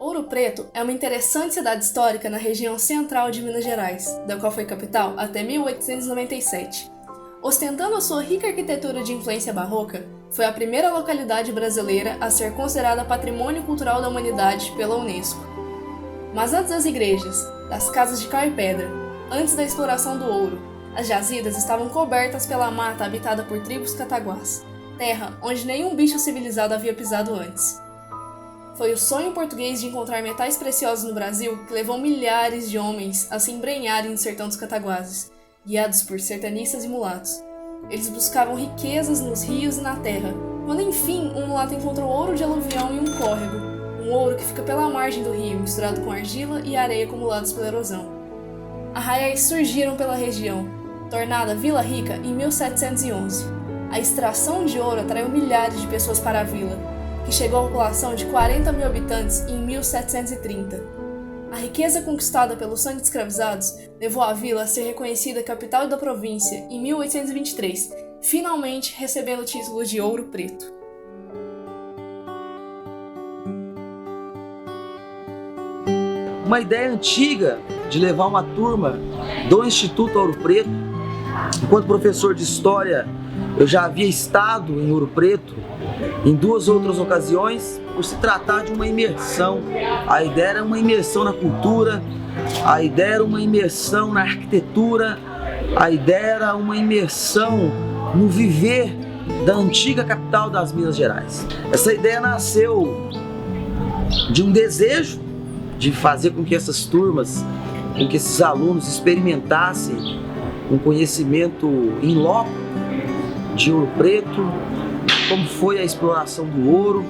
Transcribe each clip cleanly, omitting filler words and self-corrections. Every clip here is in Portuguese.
Ouro Preto é uma interessante cidade histórica na região central de Minas Gerais, da qual foi capital até 1897. Ostentando a sua rica arquitetura de influência barroca, foi a primeira localidade brasileira a ser considerada Patrimônio Cultural da Humanidade pela Unesco. Mas antes das igrejas, das casas de cal e pedra, antes da exploração do ouro, as jazidas estavam cobertas pela mata habitada por tribos cataguás, terra onde nenhum bicho civilizado havia pisado antes. Foi o sonho português de encontrar metais preciosos no Brasil que levou milhares de homens a se embrenharem no sertão dos cataguases, guiados por sertanistas e mulatos. Eles buscavam riquezas nos rios e na terra, quando enfim um mulato encontrou ouro de aluvião em um córrego, um ouro que fica pela margem do rio, misturado com argila e areia acumulados pela erosão. Arraiais surgiram pela região, tornada Vila Rica em 1711. A extração de ouro atraiu milhares de pessoas para a vila, que chegou à população de 40 mil habitantes em 1730. A riqueza conquistada pelos sangue de escravizados levou a vila a ser reconhecida capital da província em 1823, finalmente recebendo o título de Ouro Preto. Uma ideia antiga de levar uma turma do Instituto Ouro Preto. Enquanto professor de História, eu já havia estado em Ouro Preto em 2 outras ocasiões, por se tratar de uma imersão. A ideia era uma imersão na cultura, a ideia era uma imersão na arquitetura, a ideia era uma imersão no viver da antiga capital das Minas Gerais. Essa ideia nasceu de um desejo de fazer com que essas turmas, com que esses alunos experimentassem um conhecimento in loco de Ouro Preto, como foi a exploração do ouro,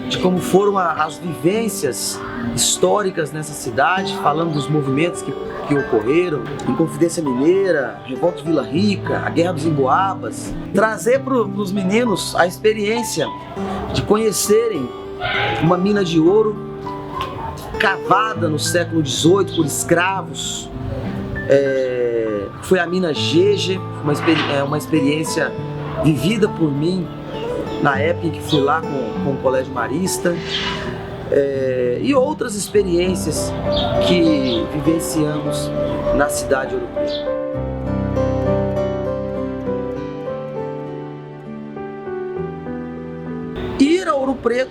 de como foram as vivências históricas nessa cidade, falando dos movimentos que ocorreram, Inconfidência Mineira, Revolta de Vila Rica, a Guerra dos Emboabas. Trazer para os meninos a experiência de conhecerem uma mina de ouro cavada no século XVIII por escravos. Foi a mina Gege, uma experiência vivida por mim na época em que fui lá com o Colégio Marista, e outras experiências que vivenciamos na cidade de Ouro Preto. Ir a Ouro Preto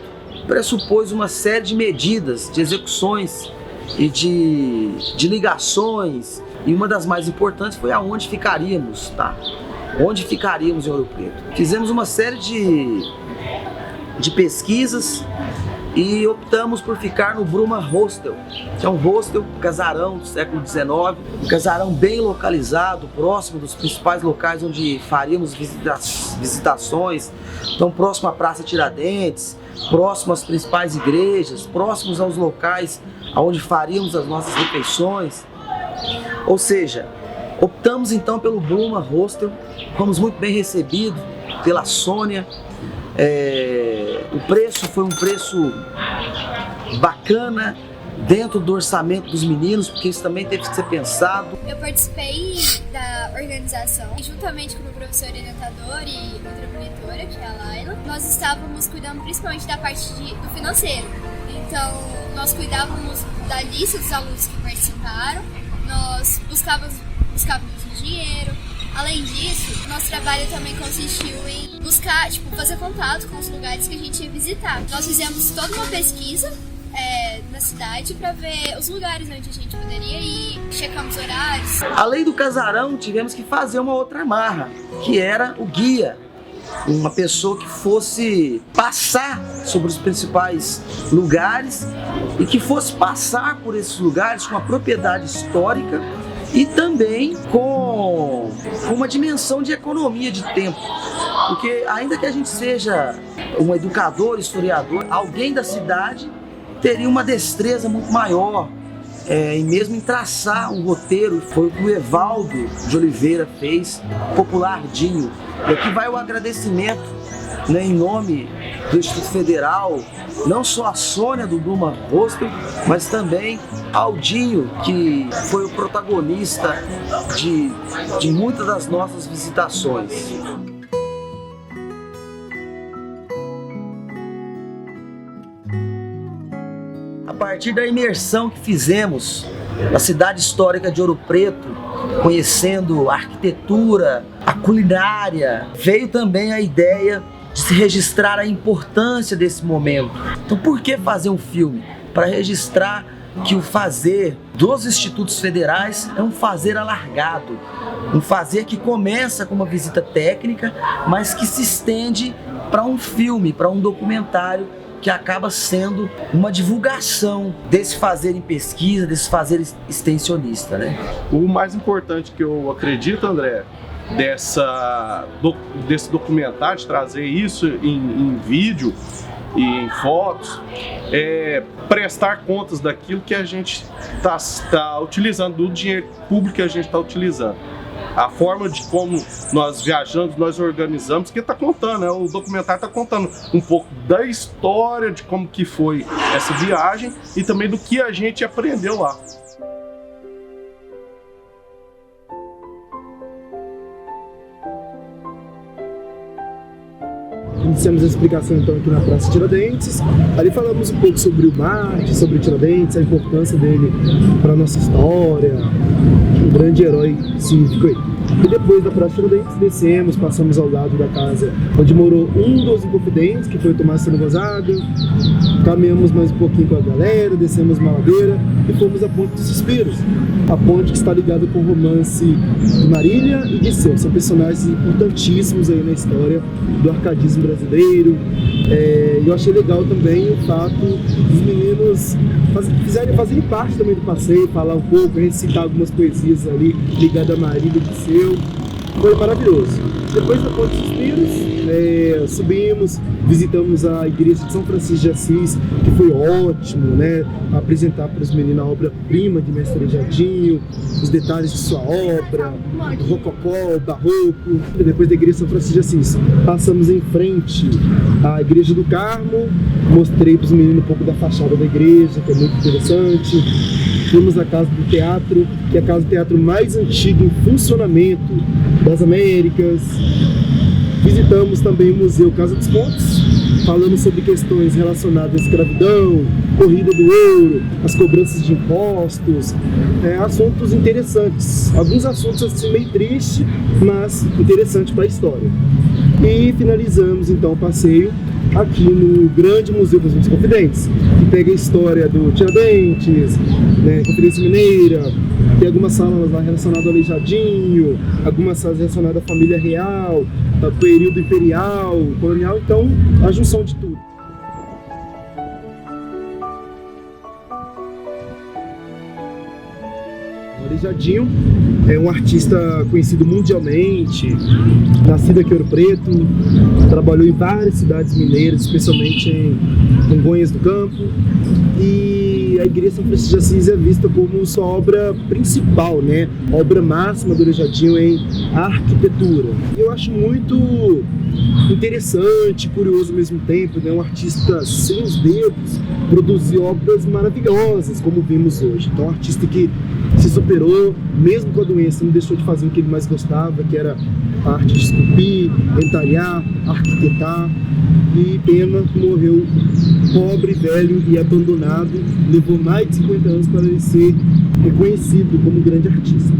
pressupôs uma série de medidas, de execuções e de ligações, e uma das mais importantes foi aonde ficaríamos, tá? Onde ficaríamos em Ouro Preto. Fizemos uma série de pesquisas e optamos por ficar no Bruma Hostel, que é um hostel, casarão do século XIX, um casarão bem localizado, próximo dos principais locais onde faríamos visitações, então próximo à Praça Tiradentes, próximo às principais igrejas, próximos aos locais onde faríamos as nossas refeições. Ou seja, optamos então pelo Bruma Hostel, fomos muito bem recebidos pela Sônia. O preço foi um preço bacana dentro do orçamento dos meninos, porque isso também teve que ser pensado. Eu participei da organização juntamente com o meu professor orientador e outra monitora, que é a Laila. Nós estávamos cuidando principalmente da parte do financeiro. Então, nós cuidávamos da lista dos alunos que participaram, nós buscávamos o dinheiro. Além disso, nosso trabalho também consistiu em buscar, fazer contato com os lugares que a gente ia visitar. Nós fizemos toda uma pesquisa na cidade para ver os lugares onde a gente poderia ir, checamos horários. Além do casarão, tivemos que fazer uma outra amarra, que era o guia. Uma pessoa que fosse passar sobre os principais lugares e que fosse passar por esses lugares com a propriedade histórica e também com uma dimensão de economia de tempo. Porque ainda que a gente seja um educador, historiador, alguém da cidade teria uma destreza muito maior e mesmo em traçar um roteiro. Foi o que o Evaldo de Oliveira fez, popular Dinho. E aqui vai o agradecimento, né, em nome do Instituto Federal, não só a Sônia do Bruma Hostel, mas também ao Dinho, que foi o protagonista de muitas das nossas visitações. A partir da imersão que fizemos na cidade histórica de Ouro Preto, conhecendo a arquitetura, a culinária, veio também a ideia de se registrar a importância desse momento. Então, por que fazer um filme? Para registrar que o fazer dos institutos federais é um fazer alargado, um fazer que começa com uma visita técnica, mas que se estende para um filme, para um documentário, que acaba sendo uma divulgação desse fazer em pesquisa, desse fazer extensionista, né? O mais importante que eu acredito, André, desse documentário, de trazer isso em vídeo e em fotos, é prestar contas daquilo que a gente está utilizando, do dinheiro público que a gente está utilizando. A forma de como nós viajamos, nós organizamos, que está contando, né? O documentário está contando um pouco da história de como que foi essa viagem e também do que a gente aprendeu lá. Iniciamos a explicação então aqui na Praça Tiradentes. Ali falamos um pouco sobre o Marte, sobre o Tiradentes, a importância dele para a nossa história, um grande herói cívico aí. E depois da Praça Tiradentes descemos, passamos ao lado da casa onde morou um dos inconfidentes, que foi o Tomás Sano Gonzaga. Caminhamos mais um pouquinho com a galera, descemos uma ladeira e fomos à Ponte dos Suspiros. A ponte que está ligada com o romance de Marília e de Seu. São personagens importantíssimos aí na história do arcadismo brasileiro. Eu achei legal também o fato dos meninos fazerem parte também do passeio, falar um pouco, recitar algumas poesias ali ligadas a Marília e de Seu. Foi maravilhoso. Depois da Ponte dos Suspiros, subimos, visitamos a igreja de São Francisco de Assis, que foi ótimo, né? Apresentar para os meninos a obra-prima de Mestre Jadinho, os detalhes de sua obra, o rococó, o barroco. Depois da igreja de São Francisco de Assis, passamos em frente à igreja do Carmo, mostrei para os meninos um pouco da fachada da igreja, que é muito interessante. Fomos à Casa do Teatro, que é a casa do teatro mais antiga em funcionamento das Américas. Visitamos também o Museu Casa dos Pontos, falando sobre questões relacionadas à escravidão, corrida do ouro, as cobranças de impostos, assuntos interessantes. Alguns assuntos assim meio tristes, mas interessante para a história. E finalizamos então o passeio aqui no grande Museu das Confidentes, que pega a história do Tiradentes, né, Conferência Mineira, tem algumas salas lá relacionadas ao Aleijadinho, algumas salas relacionadas à família real, ao período imperial, colonial, então a junção de tudo. O Aleijadinho é um artista conhecido mundialmente, nascido aqui em Ouro Preto, trabalhou em várias cidades mineiras, especialmente em Congonhas do Campo, e a Igreja São Francisco de Assis é vista como sua obra principal, né? A obra máxima do Aleijadinho em arquitetura. E eu acho muito interessante, curioso ao mesmo tempo, né? Um artista sem os dedos produzir obras maravilhosas, como vimos hoje. Então, um artista que se superou, mesmo com a doença, não deixou de fazer o que ele mais gostava, que era a arte de esculpir, entalhar, arquitetar. E pena que morreu pobre, velho e abandonado. Levou mais de 50 anos para ele ser reconhecido como um grande artista.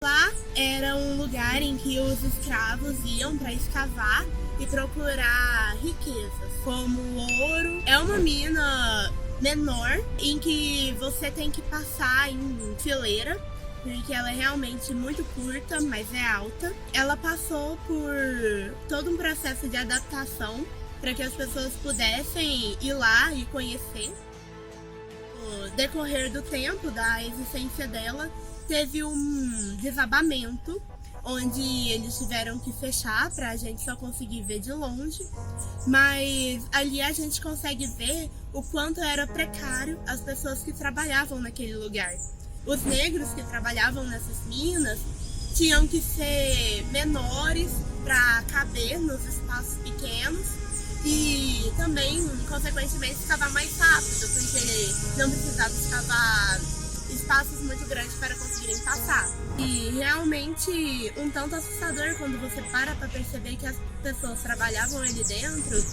Lá era um lugar em que os escravos iam para escavar e procurar riquezas, como ouro. É uma mina menor em que você tem que passar em fileira, porque ela é realmente muito curta, mas é alta. Ela passou por todo um processo de adaptação para que as pessoas pudessem ir lá e conhecer. No decorrer do tempo da existência dela, teve um desabamento, onde eles tiveram que fechar para a gente só conseguir ver de longe, mas ali a gente consegue ver o quanto era precário as pessoas que trabalhavam naquele lugar. Os negros que trabalhavam nessas minas tinham que ser menores para caber nos espaços pequenos e também, consequentemente, escavar mais rápido, porque não precisava escavar espaços muito grandes para conseguirem passar. E realmente um tanto assustador quando você para perceber que as pessoas trabalhavam ali dentro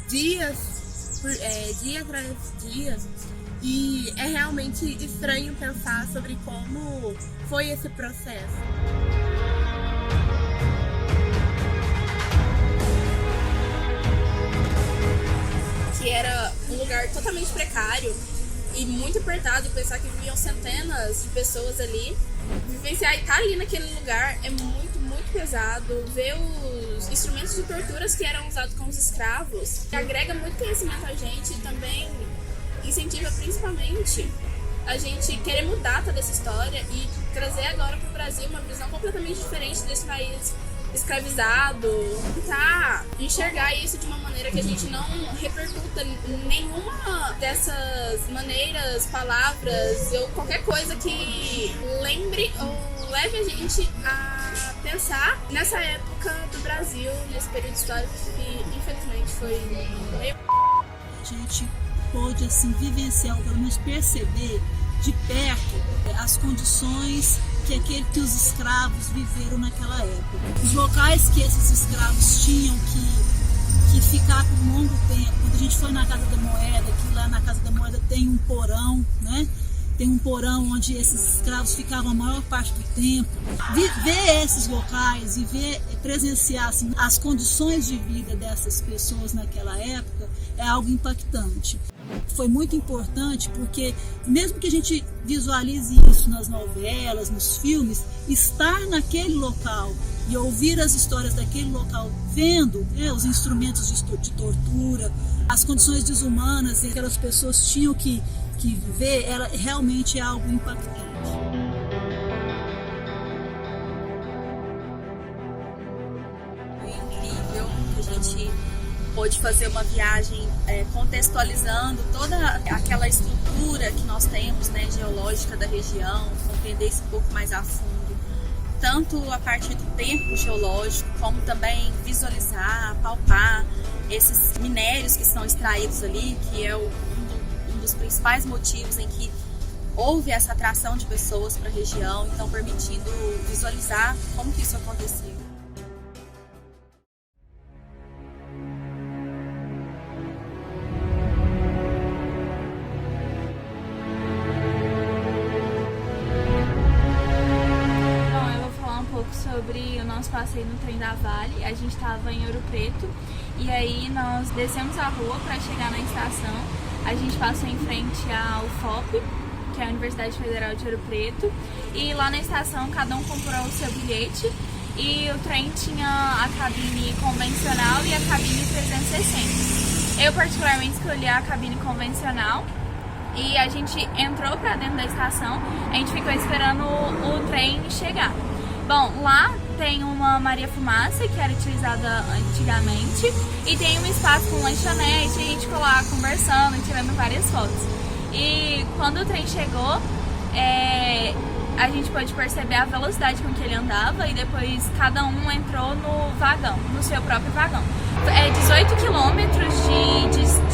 dia atrás dia, e é realmente estranho pensar sobre como foi esse processo. Que era um lugar totalmente precário e muito apertado, pensar que viviam centenas de pessoas ali. Vivenciar e estar ali naquele lugar é muito, muito pesado, ver os instrumentos de torturas que eram usados com os escravos, agrega muito conhecimento a gente e também incentiva principalmente a gente querer mudar toda essa história e trazer agora para o Brasil uma visão completamente diferente desse país escravizado, tentar enxergar isso de uma maneira que a gente não repercuta nenhuma dessas maneiras, palavras ou qualquer coisa que lembre ou leve a gente a pensar nessa época do Brasil, nesse período histórico que infelizmente foi meio... A gente pôde assim vivenciar, ou pelo menos perceber de perto as condições que os escravos viveram naquela época. Os locais que esses escravos tinham que ficar por um longo tempo. Quando a gente foi na Casa da Moeda, que lá na Casa da Moeda tem um porão, né? Tem um porão onde esses escravos ficavam a maior parte do tempo. Ver esses locais e presenciar assim, as condições de vida dessas pessoas naquela época é algo impactante. Foi muito importante porque, mesmo que a gente visualize isso nas novelas, nos filmes, estar naquele local e ouvir as histórias daquele local, vendo os instrumentos de tortura, as condições desumanas que aquelas pessoas tinham que viver, ela realmente é algo impactante. Foi incrível que a gente pôde fazer uma viagem contextualizando toda aquela estrutura que nós temos, né, geológica da região, compreender isso um pouco mais a fundo, tanto a partir do tempo geológico, como também visualizar, palpar esses minérios que são extraídos ali, que é um dos principais motivos em que houve essa atração de pessoas para a região, então permitindo visualizar como que isso aconteceu. Sobre o nosso passeio no trem da Vale. A gente estava em Ouro Preto e aí nós descemos a rua para chegar na estação. A gente passou em frente ao UFOP, que é a Universidade Federal de Ouro Preto, e lá na estação cada um comprou o seu bilhete e o trem tinha a cabine convencional e a cabine 360. Eu particularmente escolhi a cabine convencional e a gente entrou para dentro da estação, a gente ficou esperando o trem chegar. Bom, lá tem uma Maria Fumaça, que era utilizada antigamente, e tem um espaço com lanchonete, e a gente ficou lá conversando, tirando várias fotos. E quando o trem chegou, a gente pôde perceber a velocidade com que ele andava, e depois cada um entrou no vagão, no seu próprio vagão. É 18 quilômetros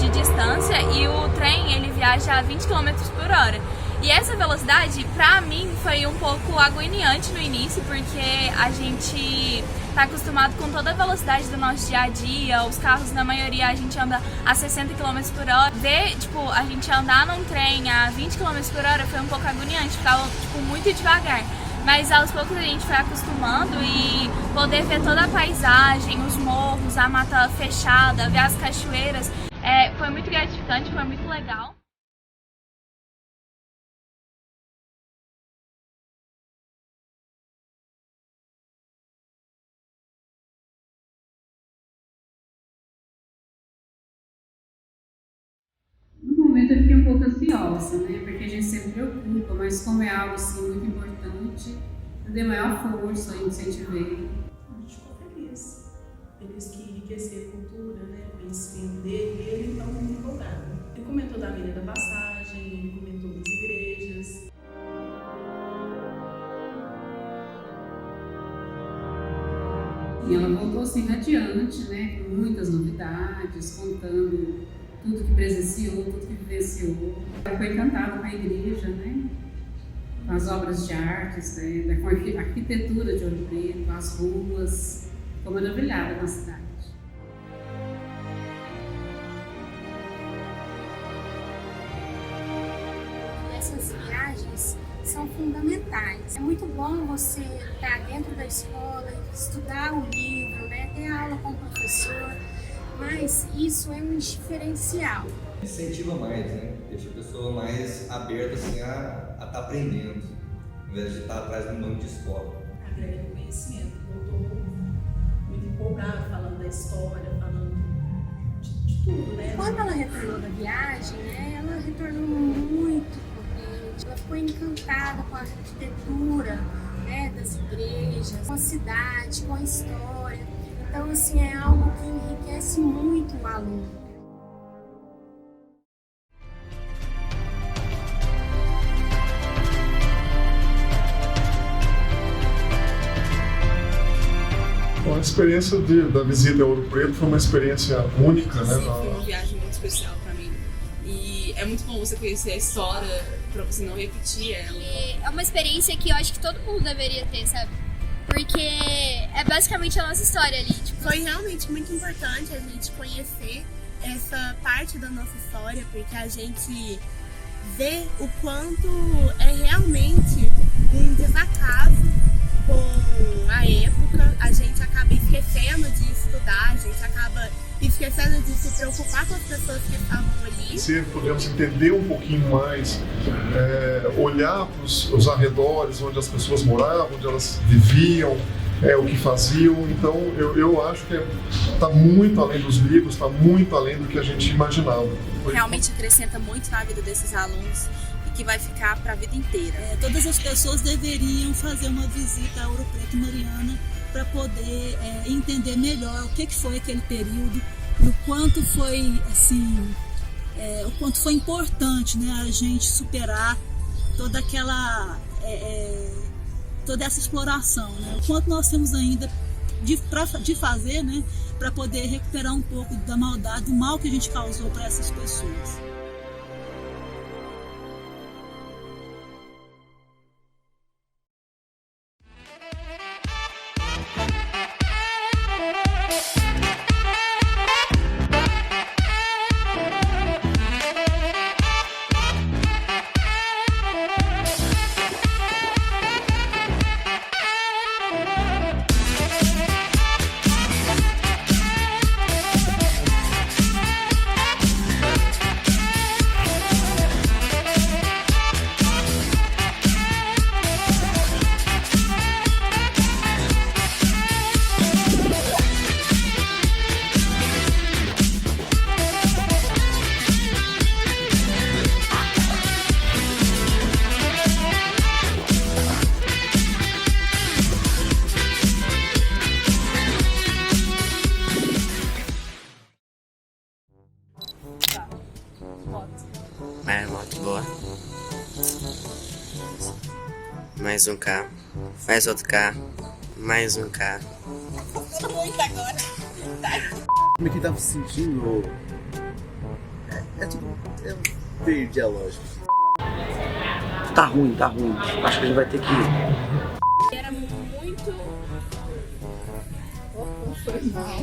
de distância e o trem ele viaja a 20 km por hora. E essa velocidade, pra mim, foi um pouco agoniante no início, porque a gente tá acostumado com toda a velocidade do nosso dia a dia, os carros, na maioria, a gente anda a 60 km por hora. Ver, a gente andar num trem a 20 km por hora foi um pouco agoniante, ficava, muito devagar. Mas aos poucos a gente foi acostumando e poder ver toda a paisagem, os morros, a mata fechada, ver as cachoeiras, foi muito gratificante, foi muito legal. No momento eu fiquei um pouco ansiosa, né? Porque a gente sempre preocupa, mas como é algo assim muito importante, eu dei maior força, eu incentivei. A gente ficou feliz. Feliz que enriquecer a cultura, né? O conhecimento dele, e ele então muito empolgado. Ele comentou da Avenida da Passagem, ele comentou das igrejas. E ela voltou assim radiante, né? Com muitas novidades, contando tudo que presenciou, tudo que vivenciou. Ela foi encantada com a igreja, né? Com as obras de artes, né? Com a arquitetura de Ouro Preto, as ruas. Ficou maravilhada com a cidade. Essas viagens são fundamentais. É muito bom você estar dentro da escola, estudar um livro, né? Ter aula com o professor. Mas isso é um diferencial. Incentiva mais, né? Deixa a pessoa mais aberta assim, a estar aprendendo, ao invés de estar atrás de um banco de escola. Agrega conhecimento, voltou contar, falando da história, falando de tudo, né? Quando ela retornou da viagem, né, ela retornou muito contente, ela ficou encantada com a arquitetura, né, das igrejas, com a cidade, com a história. Então, assim, é algo que enriquece muito o aluno. Bom, a experiência da visita a Ouro Preto foi uma experiência única, né? Sim, foi uma viagem muito especial para mim. E é muito bom você conhecer a história para você não repetir ela. E é uma experiência que eu acho que todo mundo deveria ter, sabe? Porque é basicamente a nossa história ali. Tipo, foi realmente muito importante a gente conhecer essa parte da nossa história, porque a gente vê o quanto é realmente um desacaso com a época. A gente acaba esquecendo de estudar, a gente acaba esquecendo de se preocupar com as pessoas que estavam ali. Se podemos entender um pouquinho mais, olhar para os arredores, onde as pessoas moravam, onde elas viviam, o que faziam. Então eu acho que está muito além dos livros, está muito além do que a gente imaginava. Realmente acrescenta muito na vida desses alunos e que vai ficar para a vida inteira. Todas as pessoas deveriam fazer uma visita a Ouro Preto e Mariana para poder entender melhor o que foi aquele período, o quanto foi assim, o quanto foi importante, né, a gente superar toda aquela toda essa exploração, né, o quanto nós temos ainda de fazer, né, para poder recuperar um pouco da maldade, do mal que a gente causou para essas pessoas. Mais moto boa. Mais um carro. Mais outro carro. Mais um carro. Muito agora. Como é que tava se sentindo? Eu perdi a lógica. Tá ruim. Acho que a gente vai ter que ir. Era muito... Foi mal.